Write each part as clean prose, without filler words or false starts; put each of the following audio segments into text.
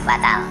batal.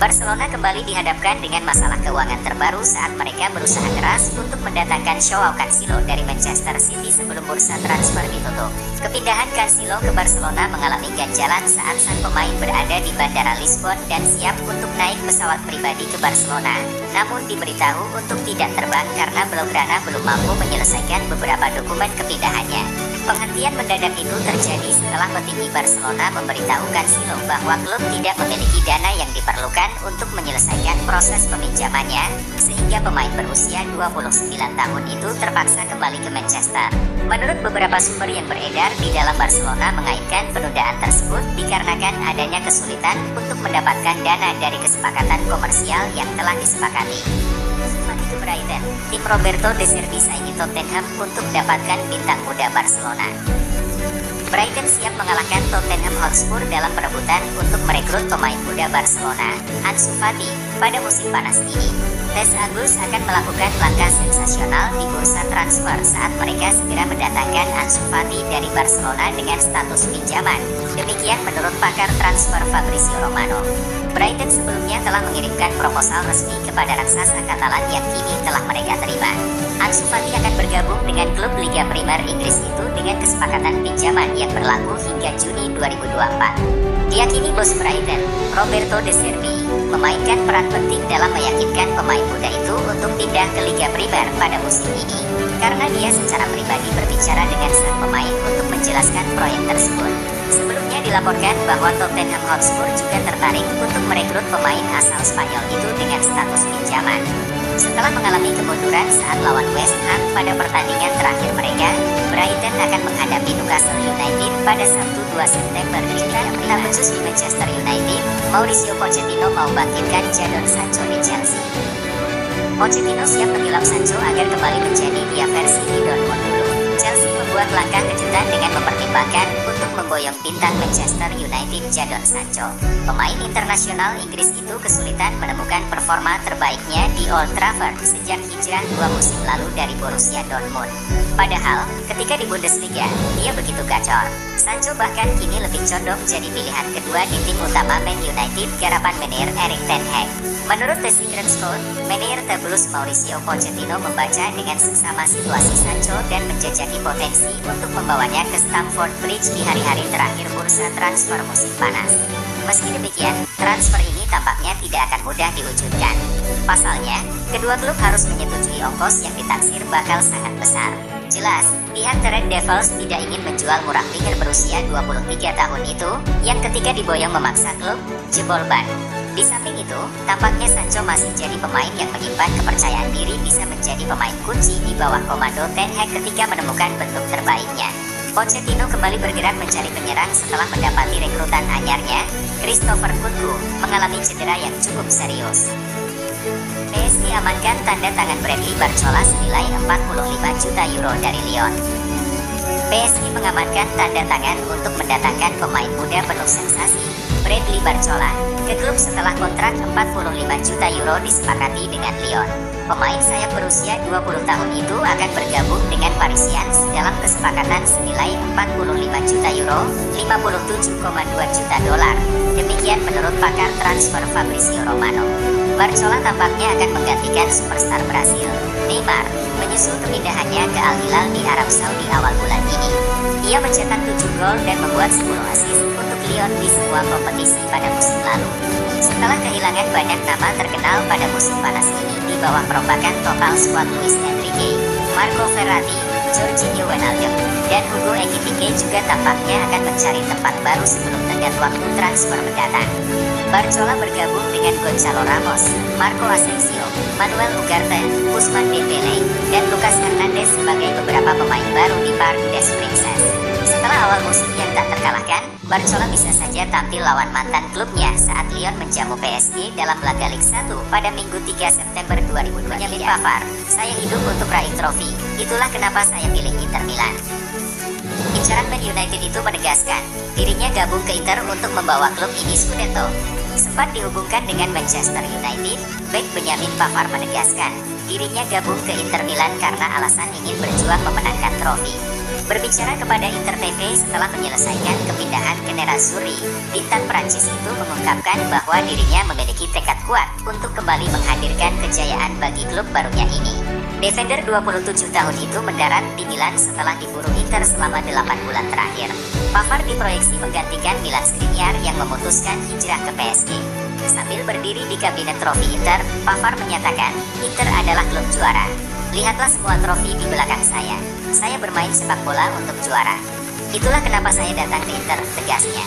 Barcelona kembali dihadapkan dengan masalah keuangan terbaru saat mereka berusaha keras untuk mendatangkan Joao Cancelo dari Manchester City sebelum bursa transfer ditutup. Kepindahan Cancelo ke Barcelona mengalami ganjalan saat sang pemain berada di Bandara Lisbon dan siap untuk naik pesawat pribadi ke Barcelona. Namun diberitahu untuk tidak terbang karena Blaugrana belum mampu menyelesaikan beberapa dokumen kepindahannya. Penghentian mendadak itu terjadi setelah petinggi Barcelona memberitahu Cancelo bahwa klub tidak memiliki dana yang diperlukan untuk menyelesaikan proses peminjamannya, sehingga pemain berusia 29 tahun itu terpaksa kembali ke Manchester. Menurut beberapa sumber yang beredar di dalam Barcelona mengaitkan penundaan tersebut dikarenakan adanya kesulitan untuk mendapatkan dana dari kesepakatan komersial yang telah disepakati. Ke Brighton, tim Roberto De Zerbi saingi Tottenham untuk dapatkan bintang muda Barcelona. Brighton siap mengalahkan Tottenham Hotspur dalam perebutan untuk merekrut pemain muda Barcelona, Ansu Fati, pada musim panas ini. Les Angus akan melakukan langkah sensasional di bursa transfer saat mereka segera mendatangkan Ansu Fati dari Barcelona dengan status pinjaman. Demikian menurut pakar transfer Fabrizio Romano. Brighton sebelumnya telah mengirimkan proposal resmi kepada raksasa Katalan yang kini telah mereka terima. Ansu Fati akan bergabung dengan klub Liga Primer Inggris itu dengan kesepakatan pinjaman yang berlaku hingga Juni 2024. Diyakini bos Brighton, Roberto De Zerbi, memainkan peran penting dalam meyakinkan pemain muda itu untuk pindah ke Liga Primer pada musim ini, karena dia secara pribadi berbicara dengan sang pemain untuk menjelaskan proyek tersebut. Sebelumnya dilaporkan bahwa Tottenham Hotspur juga tertarik untuk merekrut pemain asal Spanyol itu dengan status pinjaman. Setelah mengalami kemunduran saat lawan West Ham pada pertandingan terakhir mereka, Brighton akan menghadapi Newcastle United pada Sabtu 2 September. Berita khusus di Manchester United, Mauricio Pochettino mau bangkitkan Jadon Sancho di Chelsea. Pochettino siap menyulap Sancho agar kembali menjadi dia versi di Dortmund dulu. Chelsea membuat langkah kejutan dengan mempertimbangkan untuk memboyong bintang Manchester United Jadon Sancho. Pemain internasional Inggris itu kesulitan menemukan performa terbaiknya di Old Trafford sejak hijrah 2 musim lalu dari Borussia Dortmund. Padahal, ketika di Bundesliga, dia begitu gacor. Sancho bahkan kini lebih condong jadi pilihan kedua di tim utama Man United garapan manajer Erik ten Hag. Menurut The Secret Sport, manajer Tabulus Mauricio Pochettino membaca dengan seksama situasi Sancho dan menjajaki potensi untuk membawanya ke Stamford Bridge di hari-hari terakhir bursa transfer musim panas. Meski demikian, transfer ini tampaknya tidak akan mudah diwujudkan. Pasalnya, kedua klub harus menyetujui ongkos yang ditaksir bakal sangat besar. Jelas, pihak The Red Devils tidak ingin menjual murah winger berusia 23 tahun itu, yang ketika diboyong memaksa klub jebol ban. Di samping itu, tampaknya Sancho masih jadi pemain yang menyimpan kepercayaan diri bisa menjadi pemain kunci di bawah komando Ten Hag ketika menemukan bentuk terbaiknya. Pochettino kembali bergerak mencari penyerang setelah mendapati rekrutan anyarnya, Christopher Nkunku, mengalami cedera yang cukup serius. PSG amankan tanda tangan Bradley Barcola senilai 45 juta euro dari Lyon. PSG mengamankan tanda tangan untuk mendatangkan pemain muda penuh sensasi, Bradley Barcola, ke klub setelah kontrak 45 juta euro disepakati dengan Lyon. Pemain sayap berusia 20 tahun itu akan bergabung dengan Parisians dalam kesepakatan senilai 45 juta euro, 57,2 juta dolar. Demikian menurut pakar transfer Fabrizio Romano. Barcola tampaknya akan menggantikan superstar Brasil, Neymar, menyusul kepindahannya ke Al Hilal di Arab Saudi awal bulan ini. Ia mencetak 7 gol dan membuat 10 assist untuk Lyon di semua kompetisi pada musim lalu. Setelah kehilangan banyak nama terkenal pada musim panas ini di bawah perombakan total skuad Luis Enrique, Marco Verratti, Jorginho Wijnaldum, dan Hugo Ekitike juga tampaknya akan mencari tempat baru sebelum tenggat waktu transfer mendatang. Barcola bergabung dengan Gonzalo Ramos, Marco Asensio, Manuel Ugarte, Ousmane Dembele, dan Lucas Hernandez sebagai beberapa pemain baru di Parc des Princes. Setelah awal musim yang tak terkalahkan, Barcola bisa saja tampil lawan mantan klubnya saat Lyon menjamu PSG dalam laga Ligue 1 pada Minggu 3 September 2023. Menyalip Pavard, saya hidup untuk raih trofi. Itulah kenapa saya pilih Inter Milan. Incaran Man United itu menegaskan, dirinya gabung ke Inter untuk membawa klub ini Scudetto. Sempat dihubungkan dengan Manchester United, bek Benjamin Pavard menegaskan, dirinya gabung ke Inter Milan karena alasan ingin berjuang memenangkan trofi. Berbicara kepada Inter TV setelah menyelesaikan kepindahan ke Nerazzurri, bintang Prancis itu mengungkapkan bahwa dirinya memiliki tekad kuat untuk kembali menghadirkan kejayaan bagi klub barunya ini. Defender 27 tahun itu mendarat di Milan setelah diburu Inter selama 8 bulan terakhir. Pavard diproyeksi menggantikan Milan Skriniar yang memutuskan hijrah ke PSG. Sambil berdiri di kabinet trofi Inter, Pavard menyatakan, Inter adalah klub juara. Lihatlah semua trofi di belakang saya. Saya bermain sepak bola untuk juara. Itulah kenapa saya datang ke Inter, tegasnya.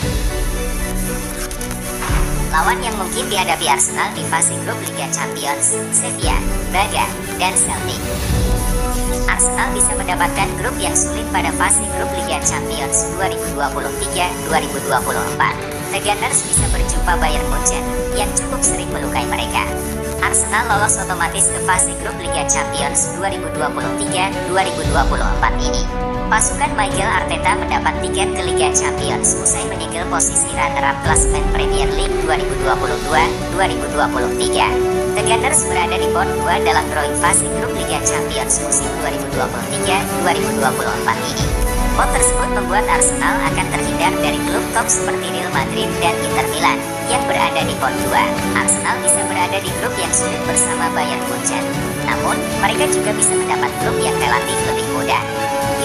Lawan yang mungkin dihadapi Arsenal di fase grup Liga Champions, Sevilla, Braga, dan Celtic. Arsenal bisa mendapatkan grup yang sulit pada fase grup Liga Champions 2023-2024. The Gunners bisa berjumpa Bayern Munchen yang cukup sering melukai mereka. Arsenal lolos otomatis ke fase grup Liga Champions 2023-2024 ini. Pasukan Mikel Arteta mendapat tiket ke Liga Champions usai menyegel posisi runner-up klasemen Premier League 2022-2023. The Gunners berada di pot 2 dalam drawing fase grup Liga Champions musim 2023-2024 ini. Pot tersebut membuat Arsenal akan terhindar dari klub top seperti Real Madrid dan Inter Milan yang berada di pot 2. Arsenal bisa berada di grup yang sulit bersama Bayern Munchen. Namun, mereka juga bisa mendapat klub yang relatif lebih mudah.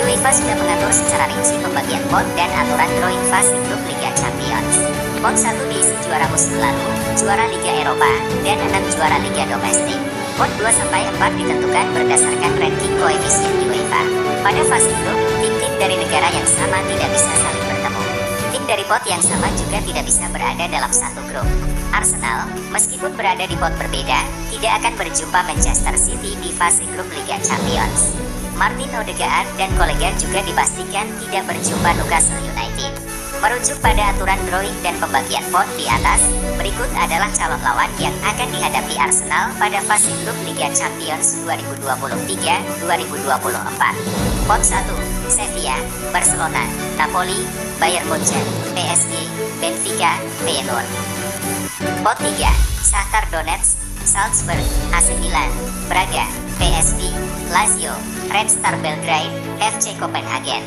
UEFA sudah mengatur secara rinci pembagian pot dan aturan drawing fase grup Liga Champions. Pot 1 diisi juara musim lalu, juara Liga Eropa, dan 6 juara Liga Domestik. Pot 2-4 ditentukan berdasarkan ranking koefisien UEFA. Pada fase grup, tim-tim dari negara yang sama tidak bisa saling bertemu. Tim dari pot yang sama juga tidak bisa berada dalam satu grup. Arsenal, meskipun berada di pot berbeda, tidak akan berjumpa Manchester City di fase grup Liga Champions. Martin Odegaard dan kolega juga dipastikan tidak berjumpa Newcastle United. Merujuk pada aturan drawing dan pembagian pot di atas, berikut adalah calon lawan yang akan dihadapi Arsenal pada fase grup Liga Champions 2023-2024. Pot 1, Sevilla, Barcelona, Napoli, Bayern Munchen, PSG, Benfica, Feyenoord. Pot 3, Shakhtar Donetsk, Salzburg, AC Milan, Braga, PSV, Lazio, Red Star Belgrade, FC Copenhagen.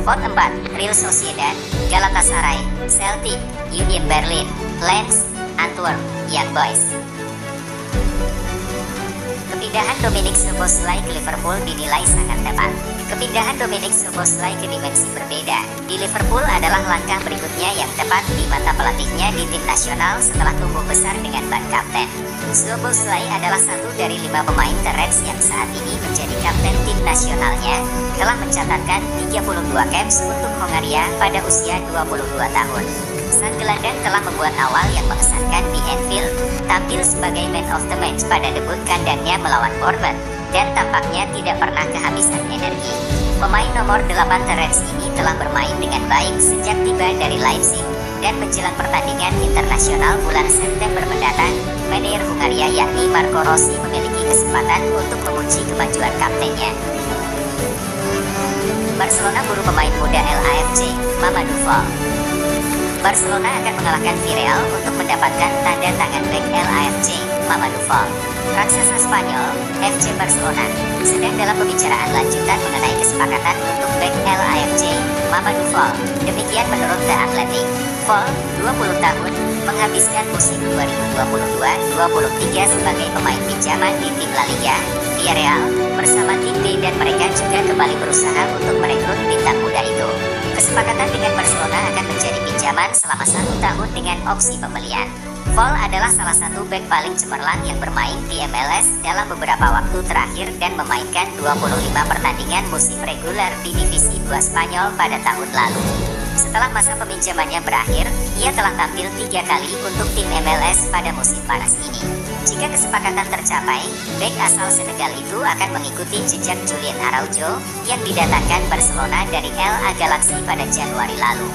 Pot 4, Real Sociedad, Galatasaray, Celtic, Union Berlin, Lens, Antwerp, Young Boys. Kepindahan Dominic Szoboszlai ke Liverpool dinilai sangat tepat. Kepindahan Dominic Szoboszlai ke dimensi berbeda di Liverpool adalah langkah berikutnya yang tepat di mata pelatihnya di tim nasional setelah tumbuh besar dengan ban kapten. Szoboszlai adalah satu dari 5 pemain The Reds yang saat ini menjadi kapten tim nasionalnya. Telah mencatatkan 32 caps untuk Hongaria pada usia 22 tahun. Sang gelandang telah membuat awal yang mengesankan di Anfield, tampil sebagai man of the match pada debut kandangnya melawan Bournemouth, dan tampaknya tidak pernah kehabisan energi. Pemain nomor 8 The Reds ini telah bermain dengan baik sejak tiba dari Leipzig, dan menjelang pertandingan internasional bulan September mendatang, manajer Hungaria yakni Marco Rossi memiliki kesempatan untuk mengunci kemajuan kaptennya. Barcelona buru pemain muda LAFC, Mamadou Fall. Barcelona akan mengalahkan Villarreal untuk mendapatkan tanda tangan bek LAFC, Mamadou Fall. Raksasa Spanyol, FC Barcelona, sedang dalam pembicaraan lanjutan mengenai kesepakatan untuk bek LAFC, Mamadou Fall. Demikian menurut The Athletic. Fall, 20 tahun, menghabiskan musim 2022-23 sebagai pemain pinjaman di tim La Liga, Villarreal, bersama tim B, dan mereka juga kembali berusaha untuk merekrut bintang muda itu. Kesepakatan dengan Barcelona akan menjadi pinjaman selama 1 tahun dengan opsi pembelian. Fall adalah salah satu bek paling cemerlang yang bermain di MLS dalam beberapa waktu terakhir dan memainkan 25 pertandingan musim reguler di Divisi 2 Spanyol pada tahun lalu. Setelah masa peminjamannya berakhir, ia telah tampil 3 kali untuk tim MLS pada musim panas ini. Jika kesepakatan tercapai, bek asal Senegal itu akan mengikuti jejak Julian Araujo yang didatangkan Barcelona dari LA Galaxy pada Januari lalu.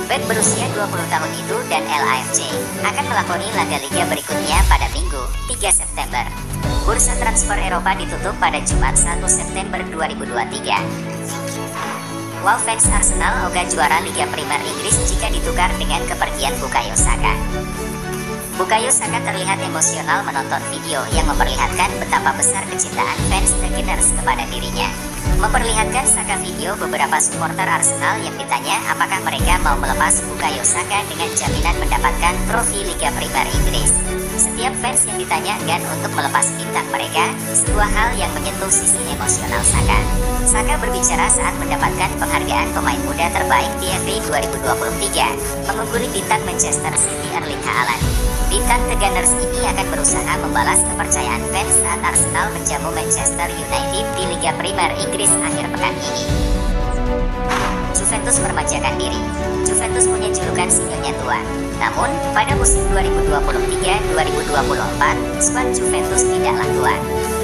Bek berusia 20 tahun itu dan LAFC akan melakoni laga liga berikutnya pada Minggu, 3 September. Bursa transfer Eropa ditutup pada Jumat 1 September 2023. Wow, fans Arsenal ogah juara Liga Primer Inggris jika ditukar dengan kepergian Bukayo Saka. Bukayo Saka terlihat emosional menonton video yang memperlihatkan betapa besar kecintaan fans The Gunners kepada dirinya. Memperlihatkan Saka video beberapa supporter Arsenal yang ditanya apakah mereka mau melepas Bukayo Saka dengan jaminan mendapatkan trofi Liga Primer Inggris. Setiap fans yang ditanya enggan untuk melepas bintang mereka, sebuah hal yang menyentuh sisi emosional Saka. Saka berbicara saat mendapatkan penghargaan pemain muda terbaik di FA 2023, mengungguli bintang Manchester City Erling Haaland. Bintang The Gunners ini akan berusaha membalas kepercayaan fans saat Arsenal menjamu Manchester United di Liga Primer Inggris akhir pekan ini. Juventus meremajakan diri. Juventus punya julukan sinyonya tua. Namun, pada musim 2023-2024, skuad Juventus tidaklah tua.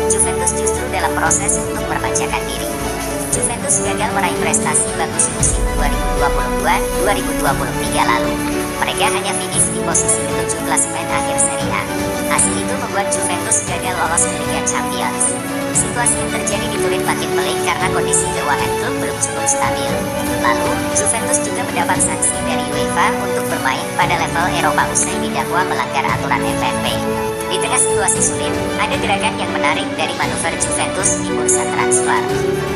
Juventus justru dalam proses untuk meremajakan diri. Juventus gagal meraih prestasi bagus musim 2022-2023 lalu. Mereka hanya finish di posisi ke-7 klasemen akhir Serie A. Hasil itu membuat Juventus gagal lolos ke Liga Champions. Situasi yang terjadi di Turin makin pelik karena kondisi keuangan klub belum cukup stabil. Lalu, Juventus juga mendapat sanksi dari UEFA untuk bermain pada level Eropa usai didakwa melanggar aturan FFP. Di tengah situasi sulit, ada gerakan yang menarik dari manuver Juventus di bursa transfer.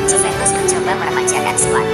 Juventus mencoba meremajakan skuad.